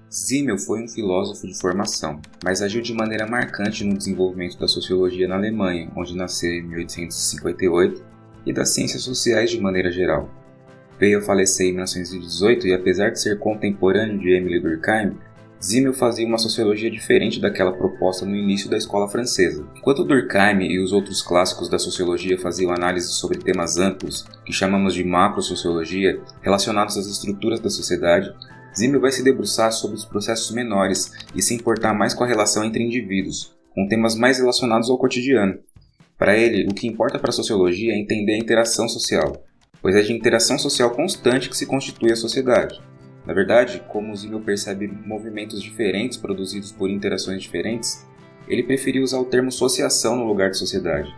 Simmel foi um filósofo de formação, mas agiu de maneira marcante no desenvolvimento da sociologia na Alemanha, onde nasceu em 1858, e das ciências sociais de maneira geral. Veio a falecer em 1918 e, apesar de ser contemporâneo de Émile Durkheim, Simmel fazia uma sociologia diferente daquela proposta no início da escola francesa. Enquanto Durkheim e os outros clássicos da sociologia faziam análises sobre temas amplos, que chamamos de macrosociologia, relacionados às estruturas da sociedade, Simmel vai se debruçar sobre os processos menores e se importar mais com a relação entre indivíduos, com temas mais relacionados ao cotidiano. Para ele, o que importa para a sociologia é entender a interação social, pois é de interação social constante que se constitui a sociedade. Na verdade, como Simmel percebe movimentos diferentes produzidos por interações diferentes, ele preferiu usar o termo associação no lugar de sociedade,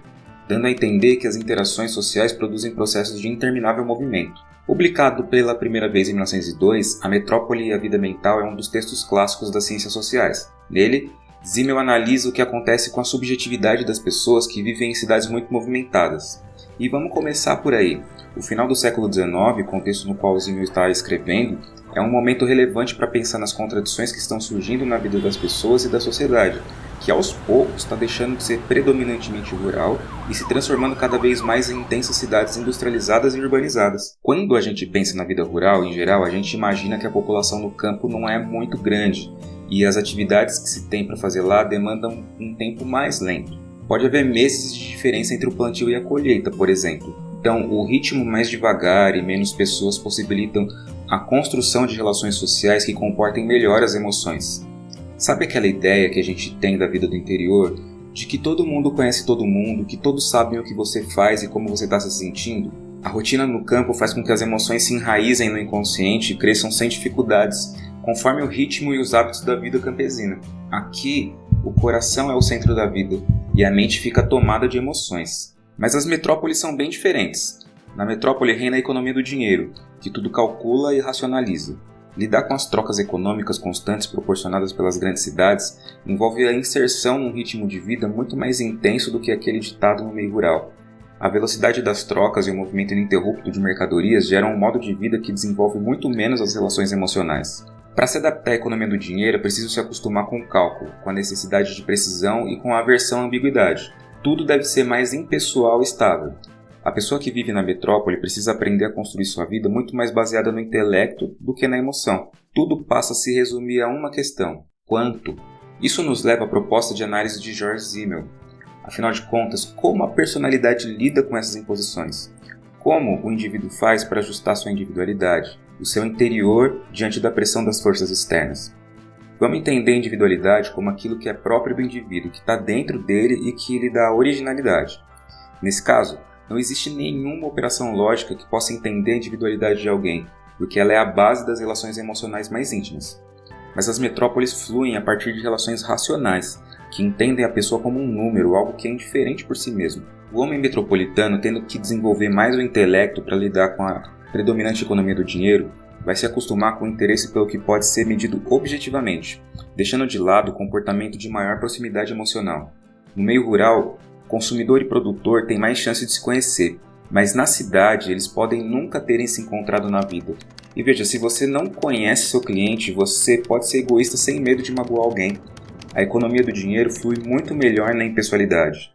dando a entender que as interações sociais produzem processos de interminável movimento. Publicado pela primeira vez em 1902, A Metrópole e a Vida Mental é um dos textos clássicos das ciências sociais. Nele, Simmel analisa o que acontece com a subjetividade das pessoas que vivem em cidades muito movimentadas. E vamos começar por aí. O final do século XIX, contexto no qual Simmel está escrevendo, é um momento relevante para pensar nas contradições que estão surgindo na vida das pessoas e da sociedade, que aos poucos está deixando de ser predominantemente rural e se transformando cada vez mais em intensas cidades industrializadas e urbanizadas. Quando a gente pensa na vida rural, em geral, a gente imagina que a população no campo não é muito grande e as atividades que se tem para fazer lá demandam um tempo mais lento. Pode haver meses de diferença entre o plantio e a colheita, por exemplo. Então, o ritmo mais devagar e menos pessoas possibilitam a construção de relações sociais que comportem melhor as emoções. Sabe aquela ideia que a gente tem da vida do interior, de que todo mundo conhece todo mundo, que todos sabem o que você faz e como você está se sentindo? A rotina no campo faz com que as emoções se enraizem no inconsciente e cresçam sem dificuldades, conforme o ritmo e os hábitos da vida campesina. Aqui, o coração é o centro da vida e a mente fica tomada de emoções. Mas as metrópoles são bem diferentes. Na metrópole reina a economia do dinheiro, que tudo calcula e racionaliza. Lidar com as trocas econômicas constantes proporcionadas pelas grandes cidades envolve a inserção num ritmo de vida muito mais intenso do que aquele ditado no meio rural. A velocidade das trocas e o movimento ininterrupto de mercadorias geram um modo de vida que desenvolve muito menos as relações emocionais. Para se adaptar à economia do dinheiro, é preciso se acostumar com o cálculo, com a necessidade de precisão e com a aversão à ambiguidade. Tudo deve ser mais impessoal e estável. A pessoa que vive na metrópole precisa aprender a construir sua vida muito mais baseada no intelecto do que na emoção. Tudo passa a se resumir a uma questão: quanto? Isso nos leva à proposta de análise de George Simmel. Afinal de contas, como a personalidade lida com essas imposições? Como o indivíduo faz para ajustar sua individualidade, o seu interior diante da pressão das forças externas? Vamos entender a individualidade como aquilo que é próprio do indivíduo, que está dentro dele e que lhe dá originalidade. Nesse caso, não existe nenhuma operação lógica que possa entender a individualidade de alguém, porque ela é a base das relações emocionais mais íntimas. Mas as metrópoles fluem a partir de relações racionais, que entendem a pessoa como um número, algo que é indiferente por si mesmo. O homem metropolitano, tendo que desenvolver mais o intelecto para lidar com a predominante economia do dinheiro, vai se acostumar com o interesse pelo que pode ser medido objetivamente, deixando de lado o comportamento de maior proximidade emocional. No meio rural, consumidor e produtor têm mais chance de se conhecer, mas na cidade eles podem nunca terem se encontrado na vida. E veja, se você não conhece seu cliente, você pode ser egoísta sem medo de magoar alguém. A economia do dinheiro flui muito melhor na impessoalidade.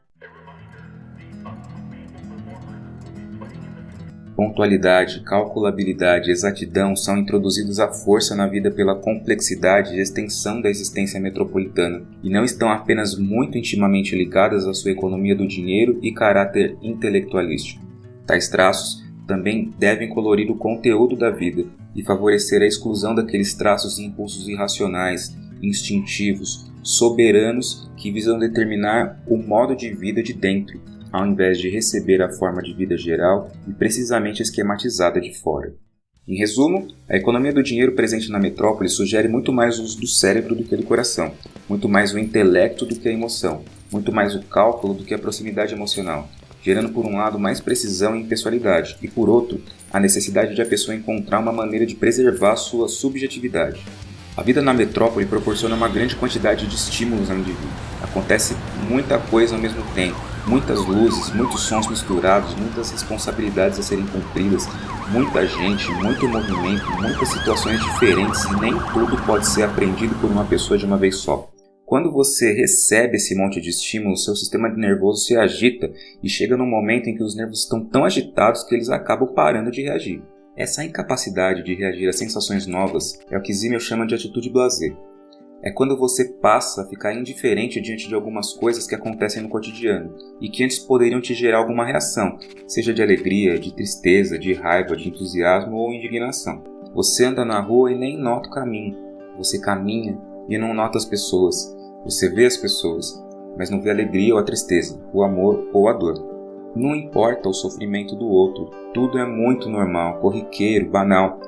Pontualidade, calculabilidade e exatidão são introduzidos à força na vida pela complexidade e extensão da existência metropolitana, e não estão apenas muito intimamente ligadas à sua economia do dinheiro e caráter intelectualístico. Tais traços também devem colorir o conteúdo da vida e favorecer a exclusão daqueles traços e impulsos irracionais, instintivos, soberanos que visam determinar o modo de vida de dentro, ao invés de receber a forma de vida geral e precisamente esquematizada de fora. Em resumo, a economia do dinheiro presente na metrópole sugere muito mais o uso do cérebro do que do coração, muito mais o intelecto do que a emoção, muito mais o cálculo do que a proximidade emocional, gerando por um lado mais precisão e impessoalidade, e por outro, a necessidade de a pessoa encontrar uma maneira de preservar sua subjetividade. A vida na metrópole proporciona uma grande quantidade de estímulos ao indivíduo. Acontece muita coisa ao mesmo tempo, Muitas luzes, muitos sons misturados, muitas responsabilidades a serem cumpridas, muita gente, muito movimento, muitas situações diferentes e nem tudo pode ser aprendido por uma pessoa de uma vez só. Quando você recebe esse monte de estímulo, seu sistema nervoso se agita e chega num momento em que os nervos estão tão agitados que eles acabam parando de reagir. Essa incapacidade de reagir a sensações novas é o que Simmel chama de atitude blasé. É quando você passa a ficar indiferente diante de algumas coisas que acontecem no cotidiano e que antes poderiam te gerar alguma reação, seja de alegria, de tristeza, de raiva, de entusiasmo ou indignação. Você anda na rua e nem nota o caminho. Você caminha e não nota as pessoas. Você vê as pessoas, mas não vê a alegria ou a tristeza, o amor ou a dor. Não importa o sofrimento do outro, tudo é muito normal, corriqueiro, banal.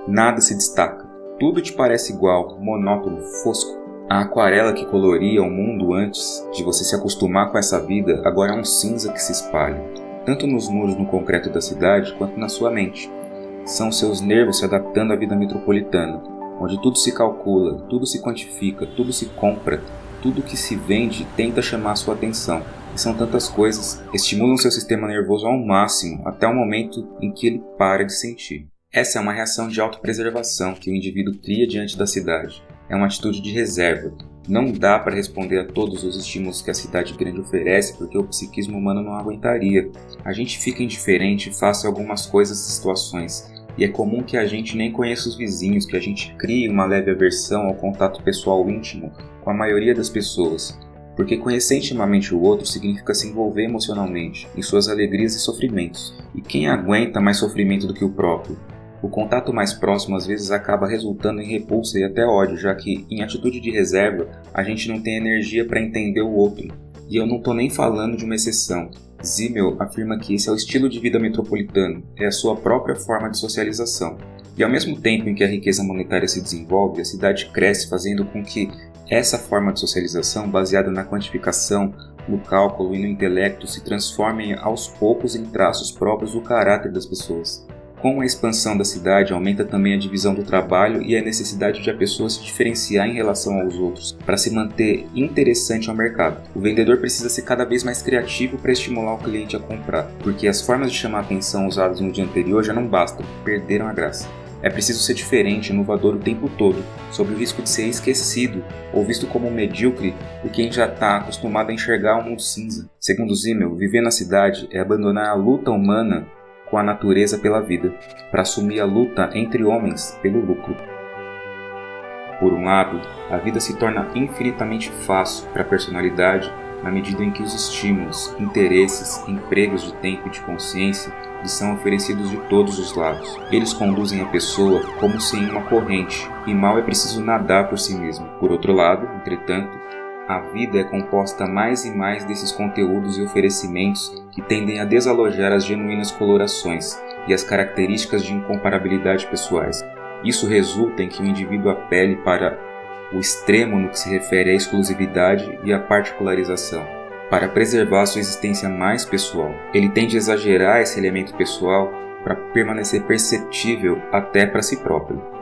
Nada se destaca. Tudo te parece igual, monótono, fosco. A aquarela que coloria o mundo antes de você se acostumar com essa vida agora é um cinza que se espalha, tanto nos muros no concreto da cidade quanto na sua mente. São seus nervos se adaptando à vida metropolitana, onde tudo se calcula, tudo se quantifica, tudo se compra, tudo que se vende tenta chamar sua atenção. E são tantas coisas, estimulam seu sistema nervoso ao máximo até o momento em que ele para de sentir. Essa é uma reação de autopreservação que o indivíduo cria diante da cidade. É uma atitude de reserva. Não dá para responder a todos os estímulos que a cidade grande oferece porque o psiquismo humano não aguentaria. A gente fica indiferente face a algumas coisas e situações. E é comum que a gente nem conheça os vizinhos, que a gente crie uma leve aversão ao contato pessoal íntimo com a maioria das pessoas. Porque conhecer intimamente o outro significa se envolver emocionalmente em suas alegrias e sofrimentos. E quem aguenta mais sofrimento do que o próprio? O contato mais próximo às vezes acaba resultando em repulsa e até ódio, já que, em atitude de reserva, a gente não tem energia para entender o outro. E eu não estou nem falando de uma exceção. Simmel afirma que esse é o estilo de vida metropolitano, é a sua própria forma de socialização. E ao mesmo tempo em que a riqueza monetária se desenvolve, a cidade cresce, fazendo com que essa forma de socialização, baseada na quantificação, no cálculo e no intelecto, se transforme aos poucos em traços próprios do caráter das pessoas. Com a expansão da cidade, aumenta também a divisão do trabalho e a necessidade de a pessoa se diferenciar em relação aos outros, para se manter interessante ao mercado. O vendedor precisa ser cada vez mais criativo para estimular o cliente a comprar, porque as formas de chamar a atenção usadas no dia anterior já não bastam, perderam a graça. É preciso ser diferente, inovador o tempo todo, sob o risco de ser esquecido ou visto como medíocre por quem já está acostumado a enxergar o mundo cinza. Segundo Simmel, viver na cidade é abandonar a luta humana com a natureza pela vida, para assumir a luta entre homens pelo lucro. Por um lado, a vida se torna infinitamente fácil para a personalidade na medida em que os estímulos, interesses, empregos de tempo e de consciência lhe são oferecidos de todos os lados. Eles conduzem a pessoa como se em uma corrente, e mal é preciso nadar por si mesmo. Por outro lado, entretanto, a vida é composta mais e mais desses conteúdos e oferecimentos que tendem a desalojar as genuínas colorações e as características de incomparabilidade pessoais. Isso resulta em que o indivíduo apele para o extremo no que se refere à exclusividade e à particularização, para preservar sua existência mais pessoal. Ele tende a exagerar esse elemento pessoal para permanecer perceptível até para si próprio.